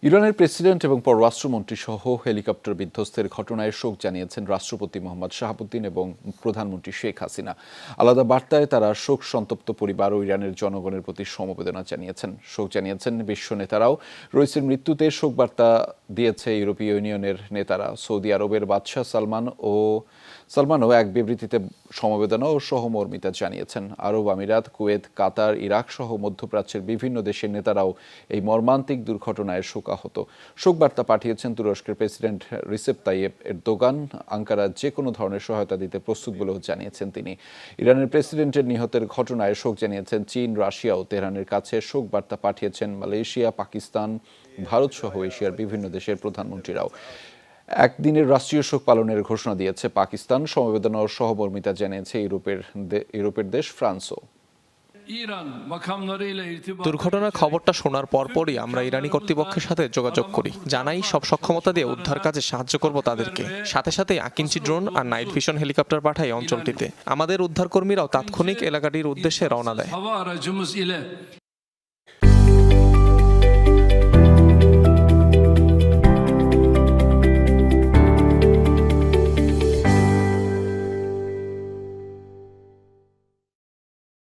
ইরানের প্রেসিডেন্ট এবং পররাষ্ট্রমন্ত্রী সহ হেলিকপ্টার বিধ্বস্তের ঘটনায় শোক জানিয়েছেন রাষ্ট্রপতি মোহাম্মদ শাহাবুদ্দিন এবং প্রধানমন্ত্রী শেখ হাসিনা। আলাদা বার্তায় তারা শোক সন্তপ্ত পরিবার ও ইরানের জনগণের প্রতি সমবেদনা জানিয়েছেন। শোক জানিয়েছেন বিশ্ব নেতারাও। রইসের মৃত্যুতে শোক বার্তা দিয়েছে ইউরোপীয় ইউনিয়নের নেতারা। সৌদি আরবের বাদশাহ সালমানও এক বিবৃতিতে সমবেদনা ও সহমর্মিতা জানিয়েছেন। আরব আমিরাত, কুয়েত, কাতার, ইরাক সহ মধ্যপ্রাচ্যের বিভিন্ন দেশের নেতারাও এই মর্মান্তিক দুর্ঘটনায় শোকাহত। শোকবার্তা পাঠিয়েছেন তুরস্কের president Recep Tayyip Erdogan. Ankara যে কোনো ধরনের সহায়তা দিতে প্রস্তুত বলেও জানিয়েছেন তিনি। ইরানের প্রেসিডেন্টের নিহতের ঘটনায় শোক জানিয়েছেন চীন, রাশিয়া ও তেহরানের কাছে শোকবার্তা পাঠিয়েছেন মালয়েশিয়া, পাকিস্তান, ভারত সহ এশিয়ার বিভিন্ন দেশের প্রধানমন্ত্রীরাও। একদিনের রাষ্ট্রীয় শোক পালনের ঘোষণা দিয়েছে পাকিস্তান। সমবেদনা ও সহমর্মিতা জানিয়েছে ইউরোপের দেশ ফ্রান্সও। দুর্ঘটনার খবরটা শোনার পরপরই আমরা ইরানি কর্তৃপক্ষের সাথে যোগাযোগ করি, জানাই সব সক্ষমতা দিয়ে উদ্ধার কাজে সাহায্য করব তাদেরকে। সাথে সাথে আকিঞ্চি ড্রোন আর নাইট ভিশন হেলিকপ্টার পাঠাই অঞ্চলটিতে। আমাদের উদ্ধারকর্মীরাও তাৎক্ষণিক এলাকাটির উদ্দেশ্যে রওনা দেয়।